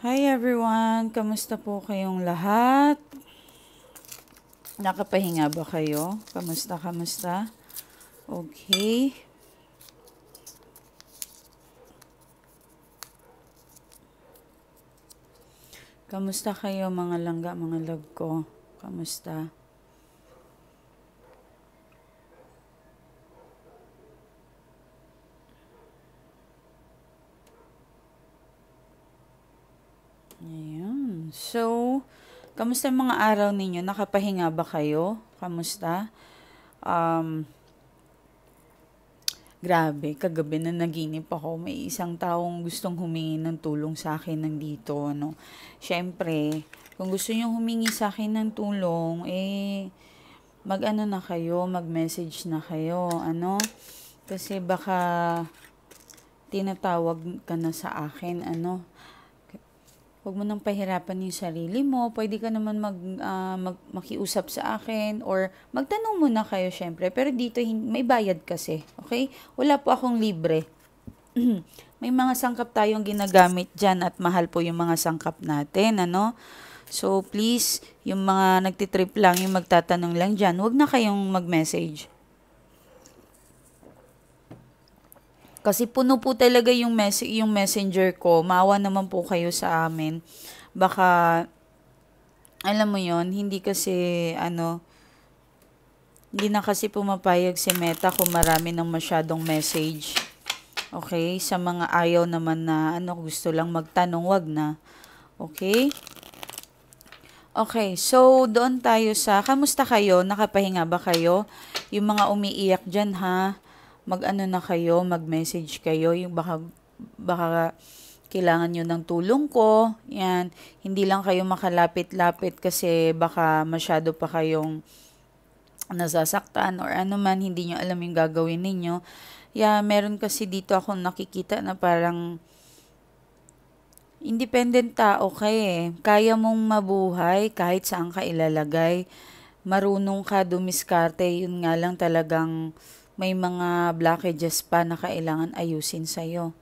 Hi everyone! Kamusta po kayong lahat? Nakapahinga ba kayo? Kamusta? Okay. Kamusta kayo mga langga, mga love ko? Kamusta? Ayan. So, kamusta yung mga araw ninyo? Nakapahinga ba kayo? Kamusta? Um, Grabe, kagabi na naginip ako. May isang taong gustong humingi ng tulong sa akin nandito, ano. Siyempre, kung gusto niyo humingi sa akin ng tulong, mag-ano na kayo, mag-message na kayo, ano. Kasi baka tinatawag ka na sa akin, ano. Huwag mo nang pahirapan yung sarili mo. Pwede ka naman makiusap sa akin or magtanong muna kayo syempre. Pero dito may bayad kasi. Okay? Wala po akong libre. May mga sangkap tayong ginagamit dyan at mahal po yung mga sangkap natin. Ano? So please, yung mga nagtitrip lang, yung magtatanong lang dyan, huwag na kayong mag-message. Kasi puno po talaga yung messenger ko. Maawa naman po kayo sa amin. Baka, alam mo yon hindi kasi, hindi na kasi pumapayag si Meta kung marami ng masyadong message. Okay? Sa mga ayaw naman na, gusto lang magtanong, wag na. Okay? Okay, so doon tayo sa, kamusta kayo? Nakapahinga ba kayo? Yung mga umiiyak dyan ha, mag-ano na kayo, mag-message kayo, yung baka kailangan nyo ng tulong ko, yan, hindi lang kayo makalapit-lapit kasi baka masyado pa kayong nasasaktan or ano man, hindi nyo alam yung gagawin ninyo. Yeah, meron kasi dito ako nakikita na parang independent tao ka eh. Kaya mong mabuhay kahit saan ka ilalagay. Marunong ka dumiskarte, yun nga lang talagang may mga blockages pa na kailangan ayusin sa'yo.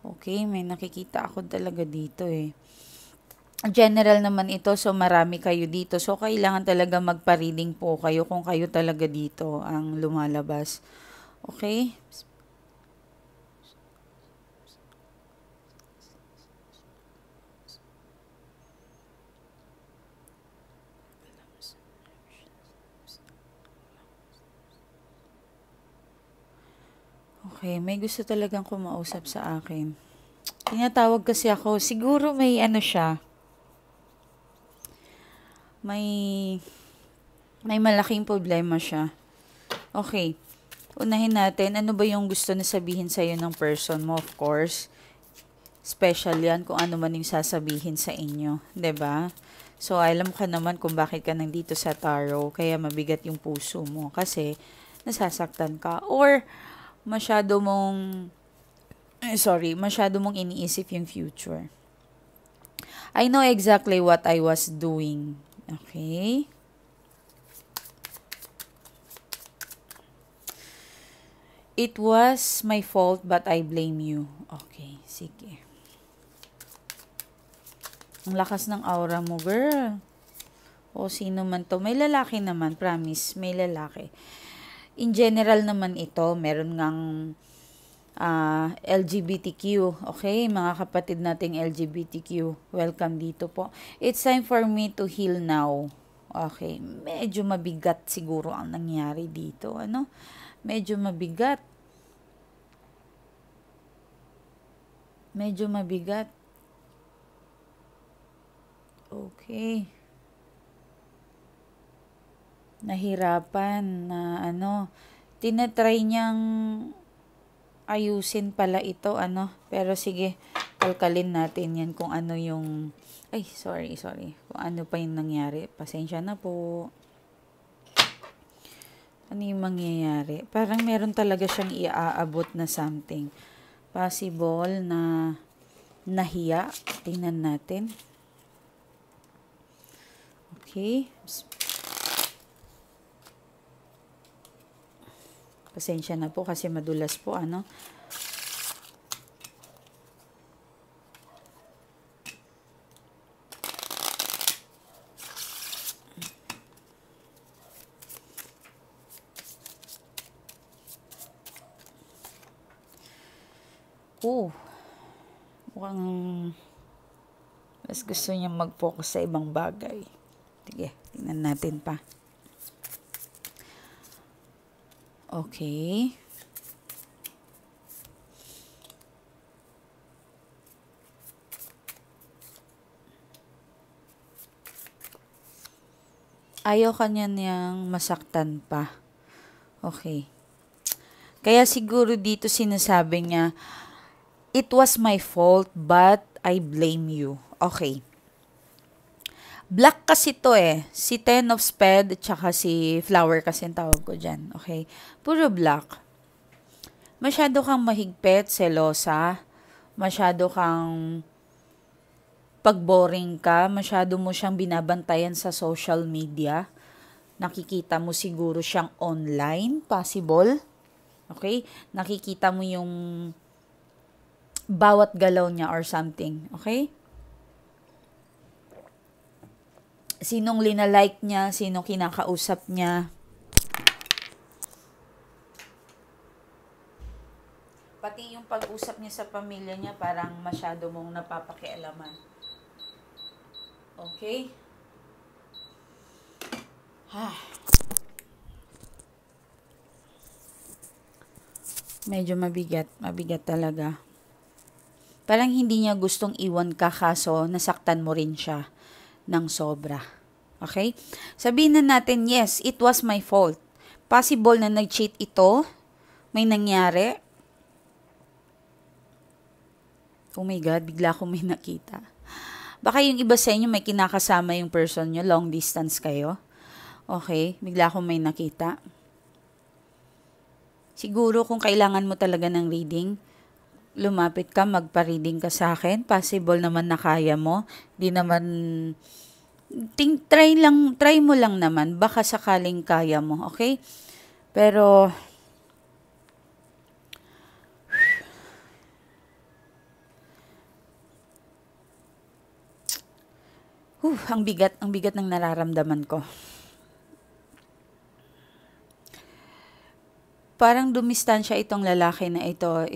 Okay, may nakikita ako talaga dito eh. General naman ito, so marami kayo dito. So, kailangan talaga magpa-reading po kayo kung kayo talaga dito ang lumalabas. Okay? Okay, may gusto talagang kumausap sa akin. Tinatawag kasi ako, siguro may ano siya, may malaking problema siya. Okay, unahin natin, ano ba yung gusto na sabihin sa'yo ng person mo, of course. Special yan kung ano man yung sasabihin sa inyo, 'di ba? So, alam ka naman kung bakit ka nandito sa tarot, kaya mabigat yung puso mo kasi nasasaktan ka or masyado mong masyado mong iniisip yung future. I know exactly what I was doing. Okay? It was my fault but I blame you. Okay, sige. Ang lakas ng aura mo, girl. O sino man to. May lalaki naman, promise. May lalaki. In general naman ito, meron ngang LGBTQ. Okay, mga kapatid nating LGBTQ. Welcome dito po. It's time for me to heal now. Okay, medyo mabigat siguro ang nangyari dito. Ano? Medyo mabigat. Medyo mabigat. Okay. Nahirapan na tinatry niyang ayusin pala ito, Pero sige, kalkalin natin yan kung ano yung, ay, sorry. Kung ano pa yung nangyari. Pasensya na po. Ano yung mangyayari? Parang meron talaga siyang iaabot na something. Possible na nahiya. Tingnan natin. Okay. Pasensya na po kasi madulas po, Mukhang mas gusto niya mag-focus sa ibang bagay. Sige, tingnan natin pa. Okay. Ayaw kanya niyang masaktan pa. Okay. Kaya siguro dito sinasabi niya, it was my fault, but I blame you. Okay. Black kasi to eh. Si Ten of Spades, at saka si Flower kasi ang tawag ko dyan. Okay. Puro black. Masyado kang mahigpit, selosa. Masyado kang pag-boring ka. Masyado mo siyang binabantayan sa social media. Nakikita mo siguro siyang online, possible. Okay? Nakikita mo yung bawat galaw niya or something. Okay? Sinong linalike niya, sinong kinakausap niya. Pati yung pag-usap niya sa pamilya niya, parang masyado mong napapakialaman. Okay? Medyo mabigat. Mabigat talaga. Parang hindi niya gustong iwan ka, kaso nasaktan mo rin siya ng sobra. Okay? Sabihin na natin, yes, it was my fault. Possible na nag-cheat ito. May nangyari. Oh my God, bigla akong may nakita. Baka yung iba sa inyo may kinakasama yung person nyo, long distance kayo. Okay, bigla akong may nakita. Siguro kung kailangan mo talaga ng reading, lumapit ka, magpa-reading ka sa akin. Possible naman na kaya mo. Di naman, try mo lang naman. Baka sakaling kaya mo, okay? Pero, ang bigat ng nararamdaman ko. Parang dumistansya itong lalaki na ito,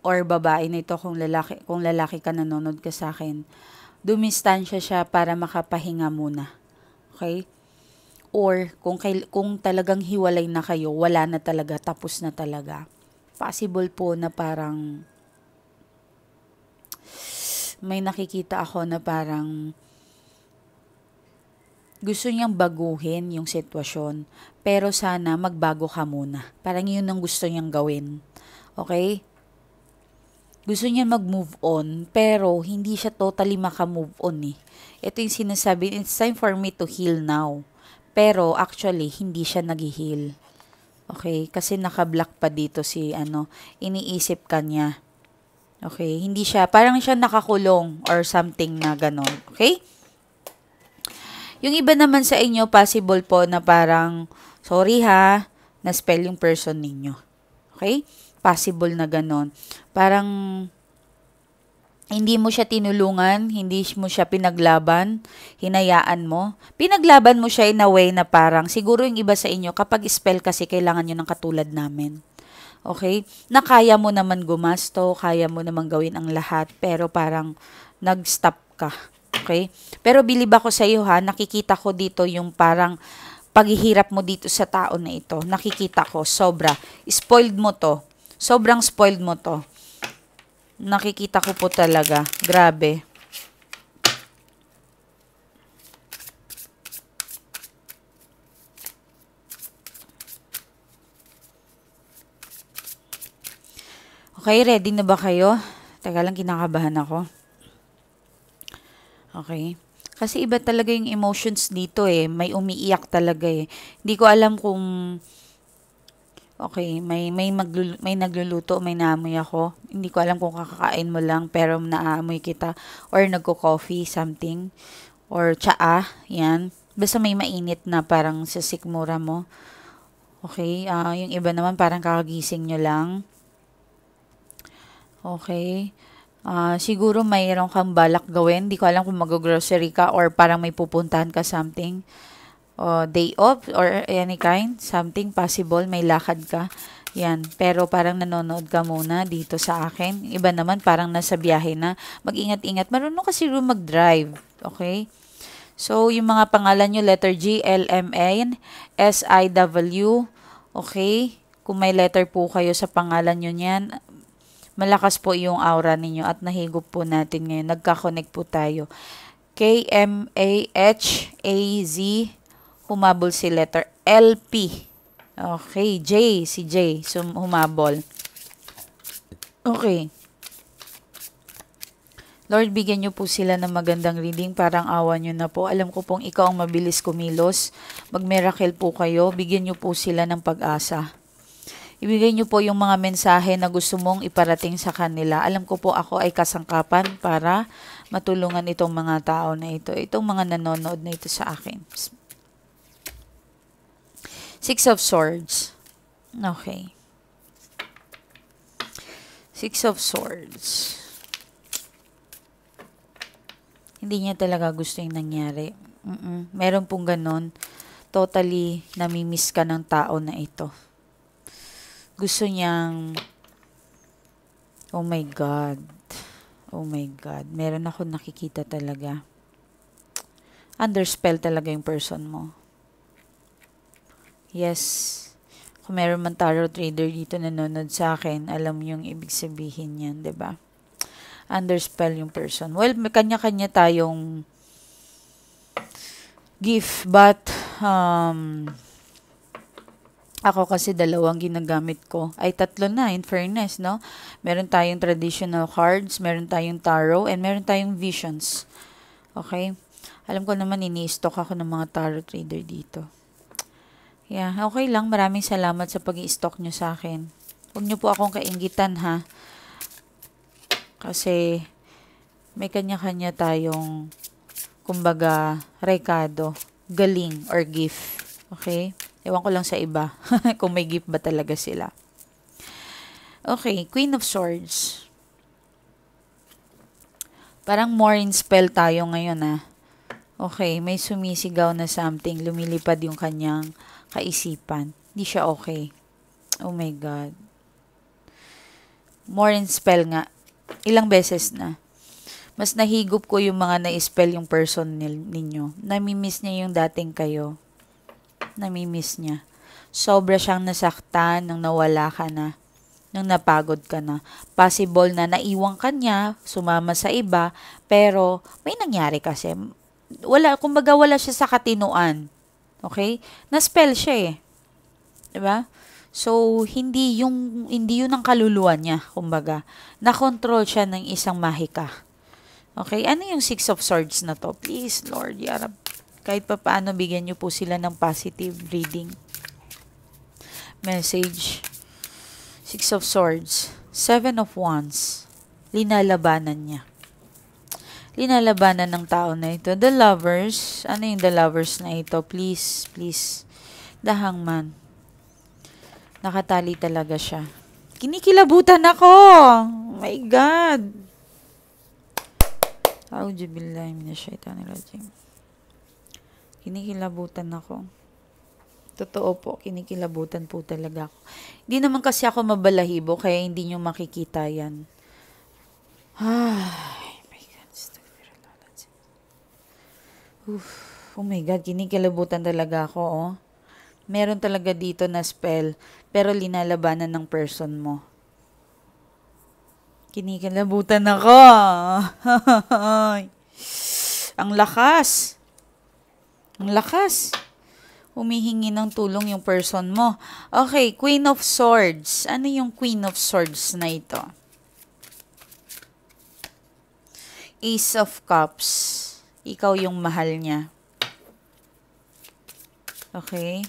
or babae na ito, kung lalaki ka, nanonood ka sa akin. Dumistansya siya para makapahinga muna. Okay? Or kung talagang hiwalay na kayo, wala na talaga, tapos na talaga. Possible po na parang may nakikita ako na parang gusto niyang baguhin yung sitwasyon, pero sana magbago ka muna. Parang yun ang gusto niyang gawin. Okay? Gusto niya mag-move on, pero hindi siya totally maka-move on eh. Ito yung sinasabi, it's time for me to heal now. Pero actually, hindi siya nag-heal. Okay? Kasi naka-block pa dito si iniisip ka niya. Okay? Hindi siya, parang siya nakakulong or something na ganon. Okay? Yung iba naman sa inyo, possible po na parang, sorry ha, na-spell yung person ninyo. Okay? Possible na ganon. Parang, hindi mo siya tinulungan, hindi mo siya pinaglaban, hinayaan mo. Pinaglaban mo siya in a way na parang, siguro yung iba sa inyo, kapag spell kasi, kailangan nyo ng katulad namin. Okay? Na kaya mo naman gumasto, kaya mo naman gawin ang lahat, pero parang, nag-stop ka. Okay? Pero bilib ako sa iyo ha, nakikita ko dito yung parang paghihirap mo dito sa tao na ito. Nakikita ko, sobra. Spoiled mo to. Sobrang spoiled mo to. Nakikita ko po talaga. Grabe. Okay, ready na ba kayo? Teka lang, kinakabahan ako. Okay. Kasi iba talaga yung emotions dito eh. May umiiyak talaga eh. Hindi ko alam kung okay, may nagluluto, may naamoy ako. Hindi ko alam kung kakakain mo lang pero naamoy kita or nagko-coffee something or tsaa, yan. Basta may mainit na parang sa sikmura mo. Okay, yung iba naman parang kakagising nyo lang. Okay. Siguro mayroon kang balak gawin. Di ko alam kung mag-grocery ka or parang may pupuntahan ka something. Day off or any kind. Something possible. May lakad ka. Yan. Pero parang nanonood ka muna dito sa akin. Iba naman, parang nasa biyahe na. Mag-ingat-ingat. Marunong kasi rin mag-drive. Okay? So, yung mga pangalan nyo, letter G, L, M, N, S, I, W. Okay? Kung may letter po kayo sa pangalan nyo niyan, malakas po yung aura ninyo at nahigop po natin ngayon. Nagka-connect po tayo. K, M, A, H, A, Z. Humabol si letter L, P. Okay, J, si J. So, humabol. Okay. Lord, bigyan niyo po sila ng magandang reading. Parang awa niyo na po. Alam ko pong ikaw ang mabilis kumilos. Mag-miracle po kayo. Bigyan niyo po sila ng pag-asa. Ibigay niyo po yung mga mensahe na gusto mong iparating sa kanila. Alam ko po ako ay kasangkapan para matulungan itong mga tao na ito. Itong mga nanonood na ito sa akin. Six of Swords. Okay. Six of Swords. Hindi niya talaga gusto yung nangyari. Meron pong ganon. Totally namimiss ka ng tao na ito. Gusto niyang, oh my God. Oh my God. Meron ako nakikita talaga. Under spell talaga yung person mo. Yes. Kung meron man tarot trader dito nanonood sa akin, alam yung ibig sabihin yan, 'di ba? Under spell yung person. Well, may kanya-kanya tayong gift, but ako kasi dalawang ginagamit ko. Ay, tatlo na, in fairness, no? Meron tayong traditional cards, meron tayong tarot, and meron tayong visions. Okay? Alam ko naman, ini-stock ako ng mga tarot trader dito. Yeah, okay lang. Maraming salamat sa pag-i-stock nyo sa akin. Huwag nyo po akong kainggitan, ha? Kasi may kanya-kanya tayong, kumbaga, rekado, galing, or gift. Okay? Ewan ko lang sa iba kung may gift ba talaga sila. Okay, Queen of Swords. Parang more in spell tayo ngayon, ha? Okay, may sumisigaw na something. Lumilipad yung kanyang kaisipan. Hindi siya okay. Oh my God. More in spell nga. Ilang beses na. Mas nahigop ko yung mga na-spell yung person ninyo. Namimiss niya yung dating kayo. Namimiss niya. Sobra siyang nasaktan nung nawala ka na. Nung napagod ka na. Possible na naiwan ka niya, sumama sa iba, pero may nangyari kasi. Kumbaga wala siya sa katinuan. Okay? Na-spell siya eh. 'Di ba? So, hindi yun ang kaluluwa niya, kumbaga. Na-control siya ng isang mahika. Okay? Ano yung Six of Swords na to? Please, Lord, yarab. Kahit pa paano, bigyan niyo po sila ng positive reading. Message. Six of Swords. Seven of Wands. Linalabanan niya. Linalabanan ng tao na ito. The Lovers. Ano yung The Lovers na ito? Please, please. The Hangman. Nakatali talaga siya. Kinikilabutan ako! Oh my God! A'udzubillahi minasyaitanirrajim. Kinikilabutan ako. Totoo po, kinikilabutan po talaga ako. Hindi naman kasi ako mabalahibo, kaya hindi nyo makikita yan. Ay. Oh my God, kinikilabutan talaga ako, oh. Meron talaga dito na spell, pero linalabanan ng person mo. Kinikilabutan ako. Ang lakas. Ang lakas. Humihingi ng tulong yung person mo. Okay, Queen of Swords. Ano yung Queen of Swords na ito? Ace of Cups. Ikaw yung mahal niya. Okay.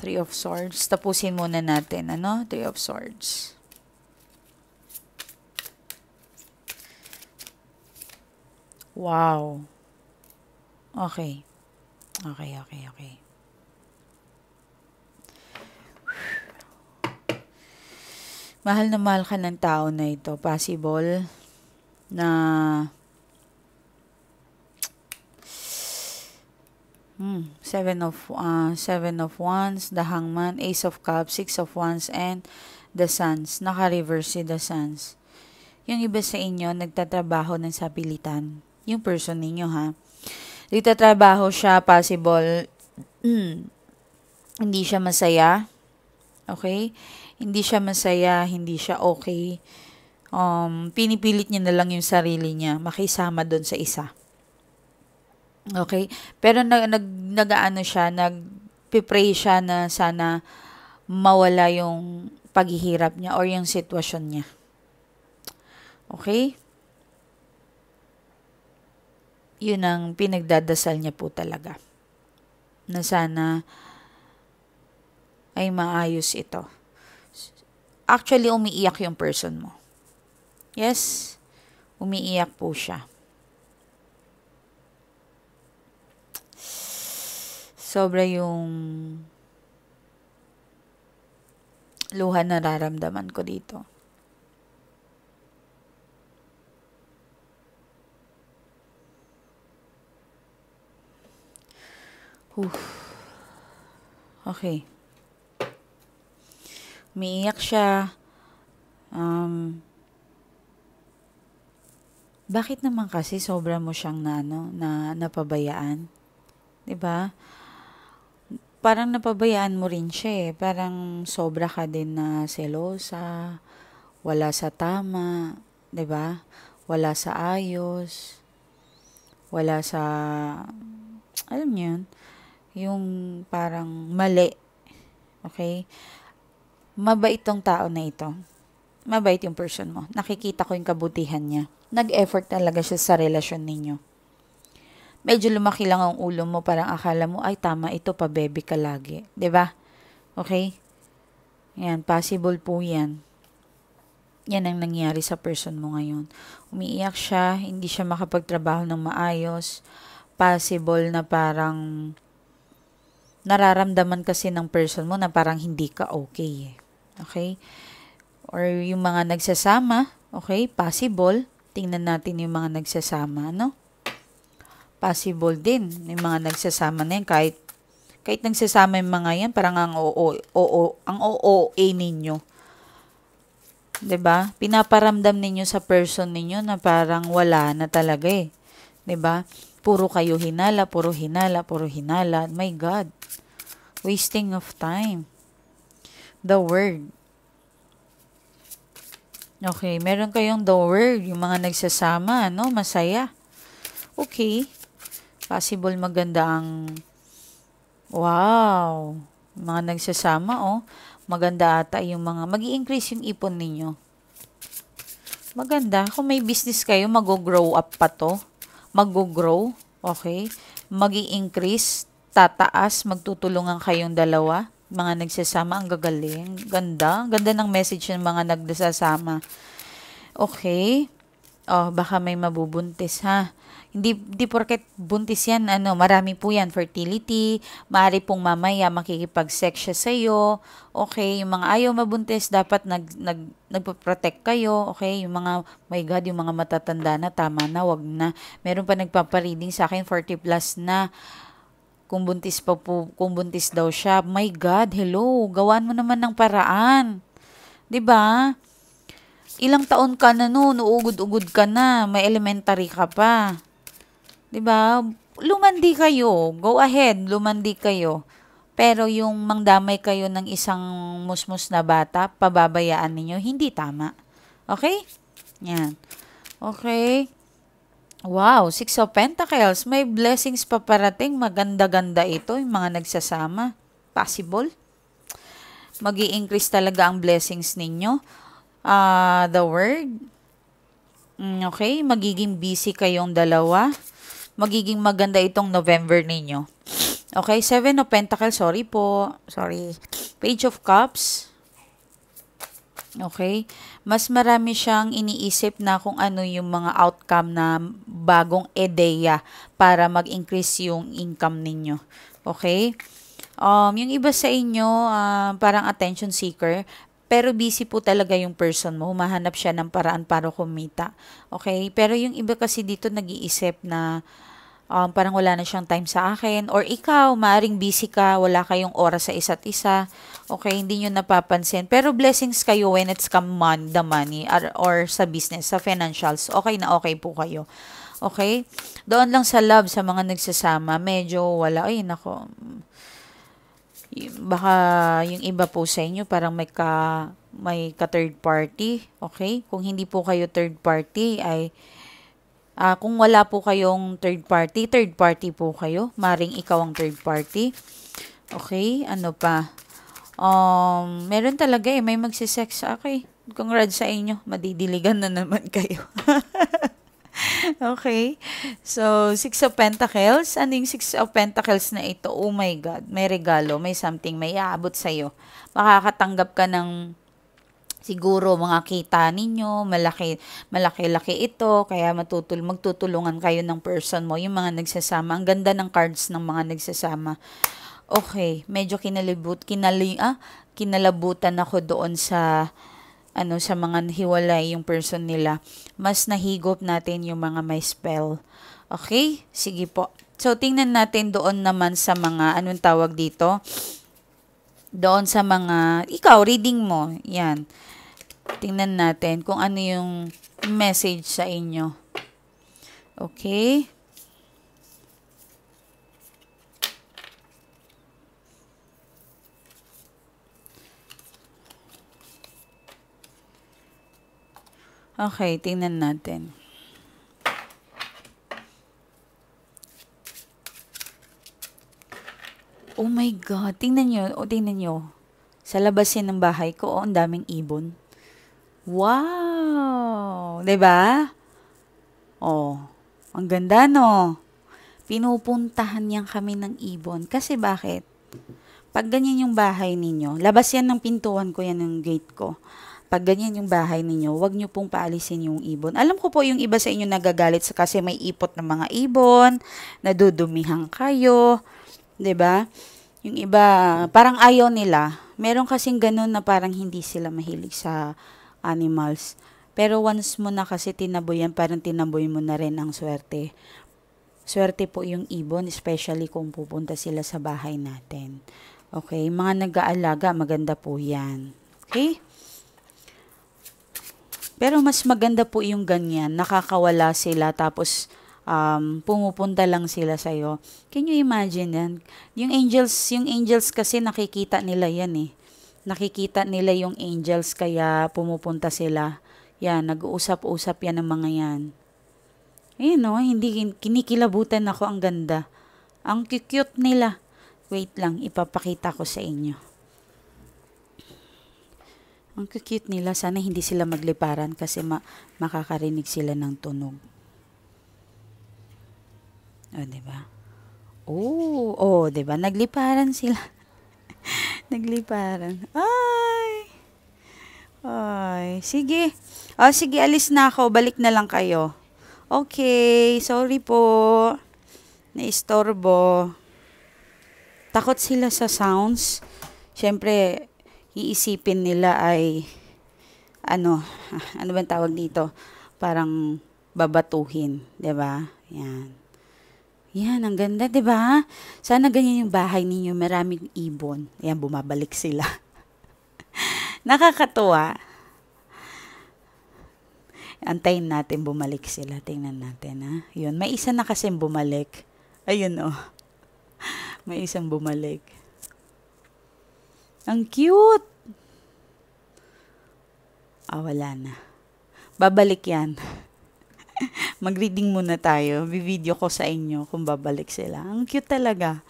Three of Swords. Tapusin muna natin. Ano? Three of Swords. Wow. Okay. Okay. Mahal na mahal ka ng tao na ito. Possible na Seven of Wands, the Hangman, Ace of Cups, Six of Wands, and the Suns. Naka-reverse si the Suns. Yung iba sa inyo, nagtatrabaho ng sapilitan. Yung person ninyo, ha? Nagtatrabaho siya, possible, hindi siya masaya. Okay? Hindi siya masaya, hindi siya okay. Pinipilit niya na lang yung sarili niya, makisama doon sa isa. Okay? Pero nag-ano siya, nag-pray siya na sana mawala yung paghihirap niya or yung sitwasyon niya. Okay? Yun ang pinagdadasal niya po talaga. Na sana ay maayos ito. Actually, umiiyak yung person mo. Yes, umiiyak po siya. Sobra yung luha na nararamdaman ko dito. Okay. Umiiyak siya. Bakit naman kasi sobra mo siyang napabayaan? 'Di ba? Parang napabayaan mo rin siya eh. Parang sobra ka din na selosa, wala sa tama, 'di ba? Wala sa ayos, wala sa, alam niyo yun, yung parang mali. Okay? Mabait tong tao na ito. Mabait yung person mo. Nakikita ko yung kabutihan niya. Nag-effort talaga siya sa relasyon ninyo. Medyo lumaki lang ang ulo mo, parang akala mo, ay tama ito, pa-baby ka lagi. 'Di ba? Okay? Yan, possible po yan. Yan ang nangyari sa person mo ngayon. Umiiyak siya, hindi siya makapagtrabaho ng maayos. Possible na parang nararamdaman kasi ng person mo na parang hindi ka okay eh. Okay? Or yung mga nagsasama, okay? Possible. Tingnan natin yung mga nagsasama, no? Possible din yung mga nagsasama na yan, kahit nagsasama yung mga yan, parang ang OOA ninyo. 'Di ba? Pinaparamdam ninyo sa person ninyo na parang wala na talaga eh. 'Di ba? Puro kayo hinala, puro hinala, puro hinala. My God. Wasting of time. The word. Okay, meron kayong the word, yung mga nagsasama, no? Masaya. Okay. Possible maganda ang, wow, mga nagsasama, oh. Maganda ata yung mga, mag-i-increase yung ipon ninyo. Maganda. Kung may business kayo, mag-grow up pa to. Mag-grow, okay? Mag-i-increase, tataas, magtutulungan kayong dalawa. Mga nagsasama, ang gagaling. Ganda. Ganda ng message ng mga nagsasama. Okay. Oh, baka may mabubuntis, ha? Hindi porket buntis yan, marami po yan, fertility, maaari pong mamaya makikipag-sex siya sa'yo, okay, yung mga ayaw mabuntis, dapat nagpo-protect kayo, okay, yung mga, my God, yung mga matatanda na, tama na, wag na, meron pa nagpapareading sa akin, 40 plus na, kung buntis daw siya, my God, hello, gawaan mo naman ng paraan, 'di ba? Ilang taon ka na no, uugod-ugod ka na, may elementary ka pa. 'Di ba? Lumandi kayo. Go ahead, lumandi kayo. Pero yung mangdamay kayo ng isang musmus na bata, pababayaan ninyo, hindi tama. Okay? Yan. Okay. Wow, Six of Pentacles. May blessings pa parating. Maganda-ganda ito, yung mga nagsasama. Possible. Mag-i-increase talaga ang blessings ninyo. The word. Okay, magiging busy kayong dalawa. Magiging maganda itong November ninyo. Okay, Seven of Pentacles, sorry po. Sorry. Page of Cups. Okay, mas marami siyang iniisip na kung ano yung mga outcome na bagong ideya para mag-increase yung income ninyo. Okay? Yung iba sa inyo, parang attention seeker, pero busy po talaga yung person mo. Humahanap siya ng paraan para kumita. Okay? Pero yung iba kasi dito nag-iisip na parang wala na siyang time sa akin, or ikaw, maaring busy ka, wala kayong oras sa isa't isa, okay, hindi nyo napapansin, pero blessings kayo when it's come the money, or sa business, sa financials, okay na okay po kayo. Okay? Doon lang sa love, sa mga nagsasama, medyo wala, ay nako, baka yung iba po sa inyo, parang may ka third party, okay? Kung hindi po kayo third party, ay kung wala po kayong third party po kayo. Maring ikaw ang third party. Okay, ano pa? Meron talaga may magsisex. Okay, congrats sa inyo. Madidiligan na naman kayo. Okay, so 6 of Pentacles. Ano yung 6 of Pentacles na ito? Oh my God, may regalo, may something, may aabot sa'yo. Makakatanggap ka ng siguro mga kita ninyo, malaki-laki ito, kaya magtutulungan kayo ng person mo, yung mga nagsasama. Ang ganda ng cards ng mga nagsasama. Okay, medyo kinalabutan ako doon sa sa mga hiwalay yung person nila. Mas nahigop natin yung mga may spell. Okay? Sige po. So, tingnan natin doon naman sa mga, anong tawag dito? Doon sa mga, ikaw, reading mo. Yan. Tingnan natin kung ano yung message sa inyo. Okay? Okay, tingnan natin. Oh my God, tingnan nyo. Sa labasin ng bahay ko, ang daming ibon. Wow! 'Di ba? Oh, ang ganda no. Pinupuntahan niyan kami ng ibon. Kasi bakit? Pag ganyan yung bahay ninyo, labas yan ng pintuan ko, yan ng gate ko. Pag ganyan yung bahay ninyo, wag nyo pong paalisin yung ibon. Alam ko po yung iba sa inyo nagagalit kasi may ipot ng mga ibon, nadudumihan kayo, 'di ba? Yung iba, parang ayaw nila. Meron kasing ganun na parang hindi sila mahilig sa animals. Pero once mo na kasi tinaboy yan, parang tinaboy mo na rin ang swerte. Swerte po yung ibon, especially kung pupunta sila sa bahay natin. Okay, mga nag-aalaga, maganda po yan. Okay? Pero mas maganda po yung ganyan, nakakawala sila tapos pumupunta lang sila sa'yo. Can you imagine yan? Yung angels kasi nakikita nila yan eh. Nakikita nila yung angels kaya pumupunta sila. Yan, nag-uusap-usap yan ng mga yan. Ayun no, hindi kinikilabutan ako, ang ganda. Ang cute nila. Wait lang, ipapakita ko sa inyo. Ang cute nila, sana hindi sila magliparan kasi makakarinig sila ng tunog. O, diba? Oh, diba? Nagliparan sila. Nagliparan. Ay, sige. Sige, alis na ako. Balik na lang kayo. Okay, sorry po. Naistorbo. Takot sila sa sounds. Siyempre, iisipin nila ay, ano bang tawag dito? Parang babatuhin. Diba? Yan. Yan, ang ganda, 'di ba? Sana ganyan yung bahay ninyo, maraming ibon. Ayan, bumabalik sila. Nakakatuwa. Antayin natin bumalik sila. Tingnan natin, ha? Yun, may isa na kasing bumalik. Ayun, oh. May isang bumalik. Ang cute! Wala na. Babalik yan. Mag-reading muna tayo. Video ko sa inyo kung babalik sila. Ang cute talaga.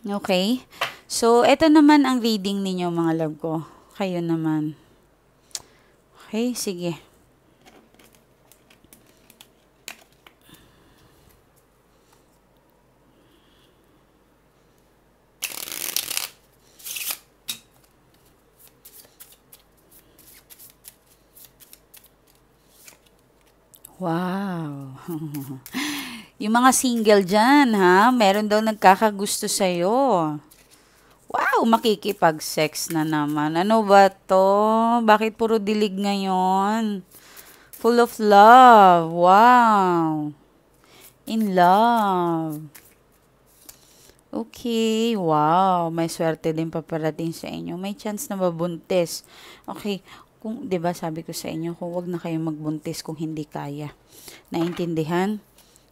Okay? So, ito naman ang reading ninyo, mga love ko. Kayo naman. Okay, sige. Wow. Yung mga single dyan, ha? Meron daw nagkakagusto sa'yo. Wow, makikipag-sex na naman. Ano ba to? Bakit puro dilig ngayon? Full of love. Wow. In love. Okay, wow, may swerte din paparating sa inyo. May chance na mabuntis. Okay, kung 'di ba sabi ko sa inyo, kung wag na kayong magbuntis kung hindi kaya. Naintindihan?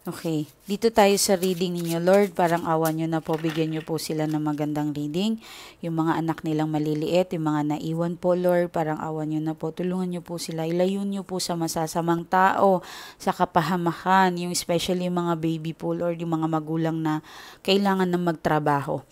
Okay, dito tayo sa reading ninyo, Lord. Parang awa nyo na po, bigyan nyo po sila ng magandang reading. Yung mga anak nilang maliliit, yung mga naiwan po, Lord, parang awa nyo na po. Tulungan nyo po sila, ilayo nyo po sa masasamang tao, sa kapahamakan, yung especially yung mga baby po, Lord, yung mga magulang na kailangan na magtrabaho.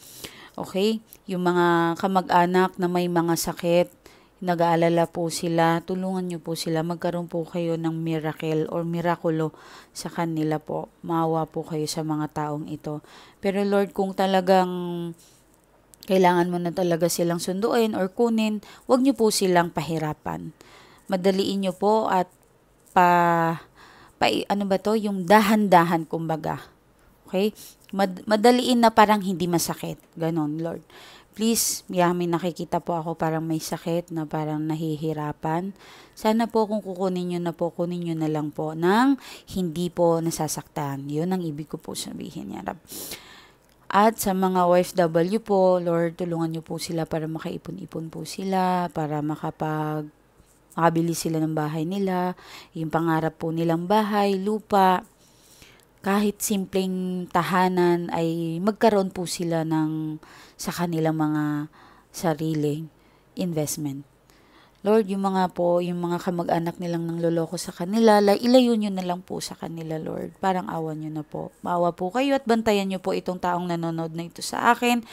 Okay? Yung mga kamag-anak na may mga sakit, nag-aalala po sila, tulungan nyo po sila, magkaroon po kayo ng miracle or mirakulo sa kanila po. Maawa po kayo sa mga taong ito. Pero Lord, kung talagang kailangan mo na talaga silang sunduin or kunin, wag nyo po silang pahirapan. Madaliin nyo po at ano ba to, yung dahan-dahan kumbaga. Okay? Madaliin na parang hindi masakit. Ganon, Lord. Please, may nakikita po ako parang may sakit na parang nahihirapan. Sana po kung kukunin nyo na po, kunin nyo na lang po ng hindi po nasasaktan. Yun ang ibig ko po sabihin niya, Rab. At sa mga OFW po, Lord, tulungan nyo po sila para makaipon-ipon po sila, para makabili sila ng bahay nila, yung pangarap po nilang bahay, lupa, kahit simpleng tahanan ay magkaroon po sila sa kanilang mga sariling investment. Lord, yung mga kamag-anak nilang nangloloko sa kanila, ilayo nyo na lang po sa kanila, Lord. Parang awa nyo na po. Maawa po kayo at bantayan nyo po itong taong nanonood na ito sa akin.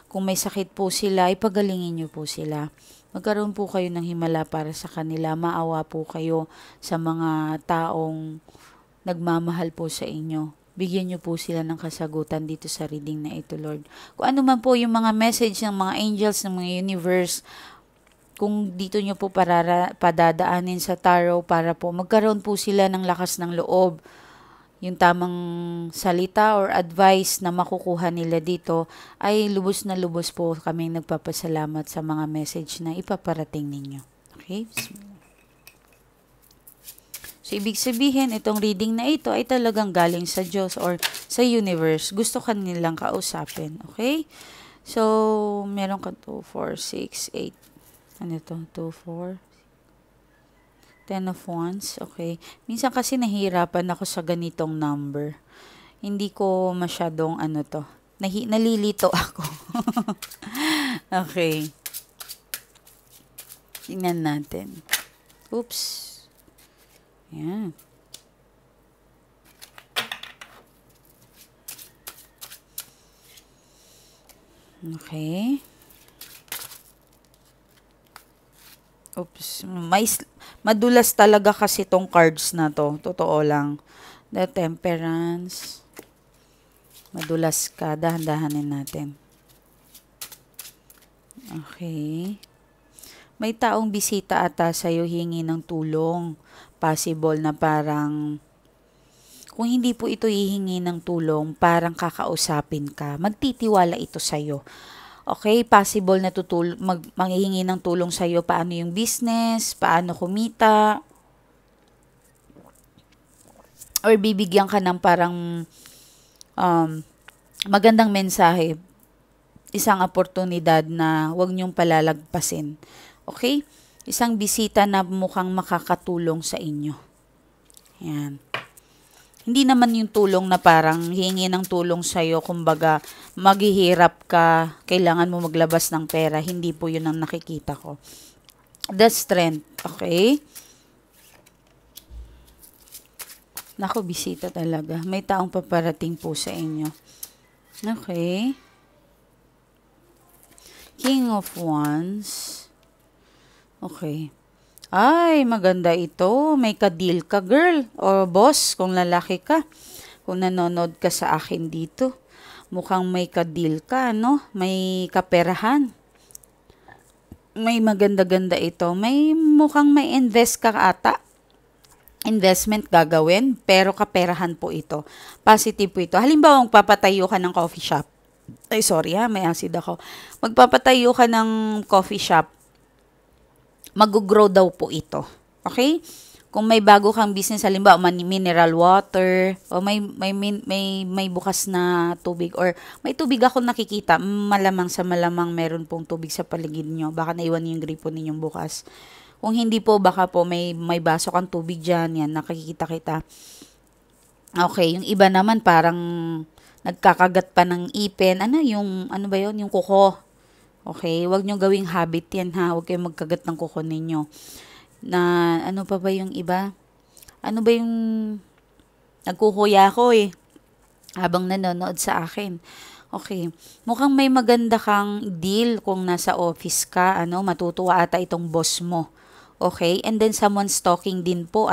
Kung may sakit po sila, ipagalingin nyo po sila. Magkaroon po kayo ng himala para sa kanila. Maawa po kayo sa mga taong nagmamahal po sa inyo. Bigyan niyo po sila ng kasagutan dito sa reading na ito, Lord. Kung ano man po yung mga message ng mga angels, ng mga universe, kung dito niyo po padadaanin sa tarot para po magkaroon po sila ng lakas ng loob, yung tamang salita or advice na makukuha nila dito, ay lubos na lubos po kaming nagpapasalamat sa mga message na ipaparating ninyo. Okay? So, ibig sabihin, itong reading na ito ay talagang galing sa Diyos or sa universe. Gusto ka nilang kausapin. Okay? So, meron ka 2, 4, 6, 8. Ano ito? 2, 4. 10 of Wands. Okay. Minsan kasi nahihirapan ako sa ganitong number. Hindi ko masyadong nalilito ako. Okay. Tingnan natin. Oops. Yan. Okay. Oops. Madulas talaga kasi tong cards na to. Totoo lang. The Temperance. Madulas ka. Dahan-dahanin natin. Okay. May taong bisita ata sa'yo, hingi ng tulong. Possible na parang, kung hindi po ito hihingi ng tulong, parang kakausapin ka. Magtitiwala ito sa'yo. Okay? Possible na manghihingi ng tulong sa'yo paano yung business, paano kumita, or bibigyan ka ng parang magandang mensahe, isang oportunidad na huwag niyong palalagpasin. Okay? Isang bisita na mukhang makakatulong sa inyo. Yan. Hindi naman yung tulong na parang hihingi ng tulong sa'yo, kumbaga maghihirap ka, kailangan mo maglabas ng pera. Hindi po yun ang nakikita ko. The Strength. Okay? Naku, bisita talaga. May taong paparating po sa inyo. Okay. King of Wands. Okay. Ay, maganda ito. May ka-deal ka, girl. O boss, kung lalaki ka. Kung nanonood ka sa akin dito. Mukhang may ka-deal ka, no? May kaperahan. May maganda-ganda ito. Mukhang may invest ka ata. Investment gagawin, pero kaperahan po ito. Positive po ito. Halimbawa, magpapatayo ka ng coffee shop. Ay, sorry ha, may acid ako. Magpapatayo ka ng coffee shop. Mag-grow daw po ito. Okay? Kung may bago kang business, halimbawa mineral water, o may bukas na tubig, or may tubig ako nakikita, malamang sa malamang meron pong tubig sa paligid nyo. Baka naiwan yung gripo ninyong bukas. Kung hindi po, baka po may baso kang tubig dyan, yan, nakikita kita. Okay, yung iba naman parang nagkakagat pa ng ipin. Ano ba yun? Yung kuko. Okay, wag nyo gawing habit yan ha. Huwag kayong magkagat ng kuko ninyo. Na, ano pa ba yung iba? Ano ba yung nagkukuya ko habang nanonood sa akin. Okay, mukhang may maganda kang deal kung nasa office ka, matutuwa ata itong boss mo. Okay, and then someone stalking din po,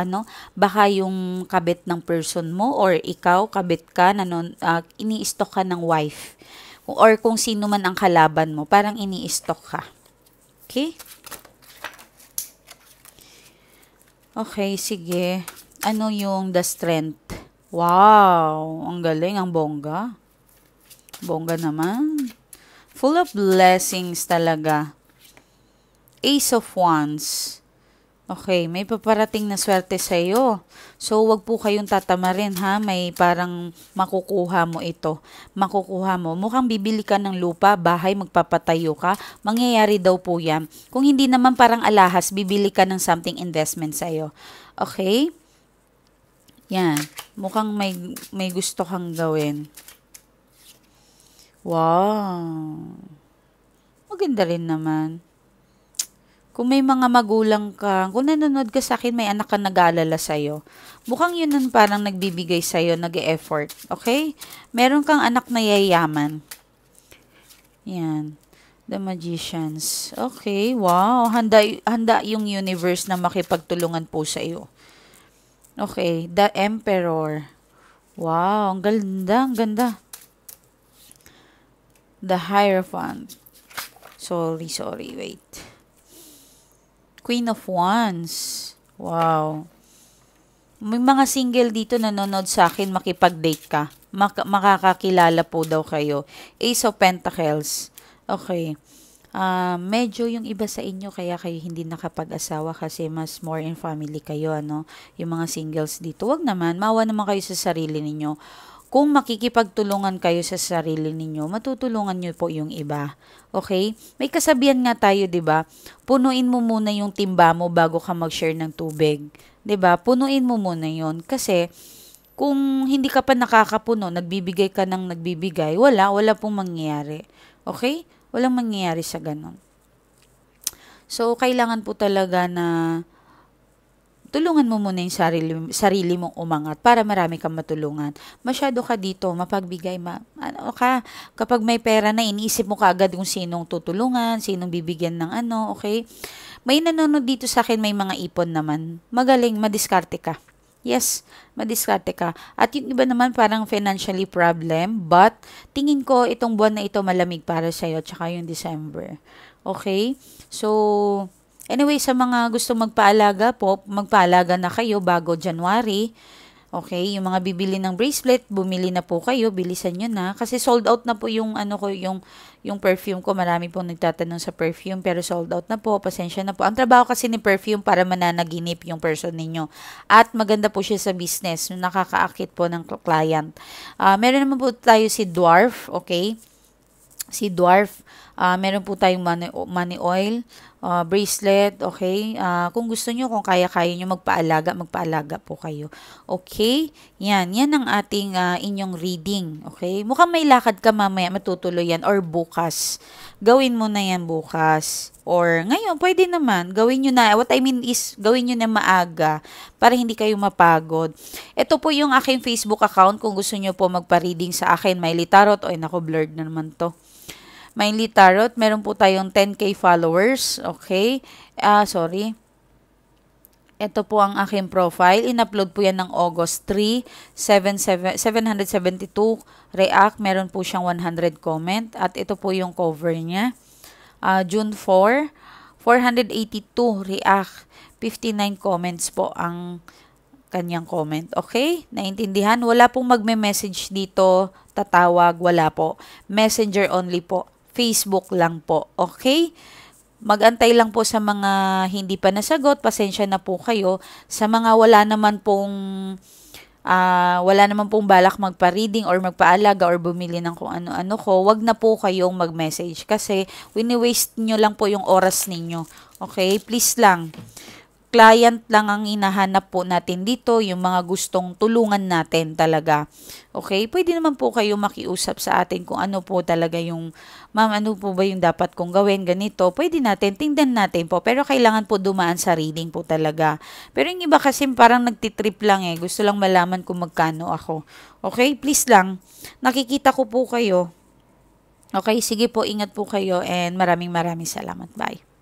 baka yung kabit ng person mo or ikaw, kabit ka, ini-stalk ka ng wife. Or kung sino man ang kalaban mo, parang ini-stalk ka. Okay? Okay, sige. Ano yung the strength? Wow, ang galing, ang bongga. Bongga naman. Full of blessings talaga. Ace of Wands. Okay, may paparating na swerte sa iyo. So, wag po kayong tatamarin ha. May parang makukuha mo ito. Makukuha mo. Mukhang bibili ka ng lupa, bahay, magpapatayo ka. Mangyayari daw po yan. Kung hindi naman parang alahas, bibili ka ng something investment sa iyo. Okay? Yan. Mukhang may gusto kang gawin. Wow. Maganda rin naman. Kung may mga magulang ka, kung nanonood ka sa akin, may anak ka nag-aalala sa'yo. Mukhang yun ang parang nagbibigay sa'yo, nag-e-effort. Okay? Meron kang anak na yayaman. Yan. The Magicians. Okay, wow. Handa yung universe na makipagtulungan po sa iyo. Okay, The Emperor. Wow, ang ganda, ang ganda. The Hierophant. Sorry, wait. Queen of Wands. Wow. May mga single dito nanonood sa akin, makipag-date ka. Makakakilala po daw kayo. Ace of Pentacles. Okay. Medyo yung iba sa inyo, kaya kayo hindi nakapag-asawa kasi mas more in family kayo, Yung mga singles dito. Wag naman, maawa naman kayo sa sarili ninyo. Kung makikipagtulungan kayo sa sarili ninyo, matutulungan nyo po yung iba. Okay? May kasabihan nga tayo, 'di ba? Punuin mo muna yung timba mo bago ka mag-share ng tubig. 'Di ba? Punuin mo muna 'yon kasi kung hindi ka pa nakakapuno, nagbibigay ka ng nagbibigay, wala pong mangyayari. Okay? Walang mangyayari sa ganun. So, kailangan po talaga na tulungan mo muna yung sarili mong umangat para marami kang matulungan. Masyado ka dito, mapagbigay, kapag may pera na, iniisip mo kaagad kung sinong tutulungan, sinong bibigyan ng okay? May nanonood dito sa akin, may mga ipon naman. Magaling, madiskarte ka. Yes, madiskarte ka. At yung iba naman parang financially problem, but tingin ko itong buwan na ito malamig para sa'yo, tsaka yung December. Okay? So, anyway, sa mga gusto magpaalaga po, magpaalaga na kayo bago January. Okay, yung mga bibili ng bracelet, bumili na po kayo, bilisan nyo na. Kasi sold out na po yung yung perfume ko. Marami pong nagtatanong sa perfume, pero sold out na po. Pasensya na po. Ang trabaho kasi ni perfume para mananaginip yung person ninyo. At maganda po siya sa business, nakakaakit po ng client. Meron naman po tayo si Dwarf, okay? Si Dwarf. Meron po tayong money oil, bracelet, okay? Kung gusto nyo, kung kaya-kaya nyo magpaalaga po kayo. Okay? Yan ang ating inyong reading. Okay? Mukhang may lakad ka mamaya, matutuloy yan, or bukas. Gawin mo na yan bukas. Or ngayon, pwede naman. Gawin nyo na. What I mean is, gawin nyo na maaga para hindi kayo mapagod. Ito po yung aking Facebook account. Kung gusto nyo po magpa-reading sa akin, Mylie Tarot. Oy, nako, blurred na naman to. Mylie Tarot, meron po tayong 10K followers, okay? Sorry. Ito po ang aking profile. In-upload po yan ng August 3, 772 react. Meron po siyang 100 comment. At ito po yung cover niya. June 4, 482 react. 59 comments po ang kanyang comment. Okay? Naintindihan? Wala pong magme-message dito, tatawag, wala po. Messenger only po. Facebook lang po. Okay? Magantay lang po sa mga hindi pa nasagot, pasensya na po kayo. Sa mga wala naman pong balak magpa-reading or magpaalaga or bumili ng kung ano-ano ko, wag na po kayong mag-message kasi wini-waste nyo lang po yung oras ninyo. Okay? Please lang. Client lang ang hinahanap po natin dito, yung mga gustong tulungan natin talaga. Okay? Pwede naman po kayo makiusap sa atin kung ano po talaga yung, ma'am, ano po ba yung dapat kong gawin, ganito. Pwede natin, tingnan natin po. Pero kailangan po dumaan sa reading po talaga. Pero yung iba kasi parang nagtitrip lang eh. Gusto lang malaman kung magkano ako. Okay? Please lang. Nakikita ko po kayo. Okay? Sige po, ingat po kayo and maraming salamat. Bye.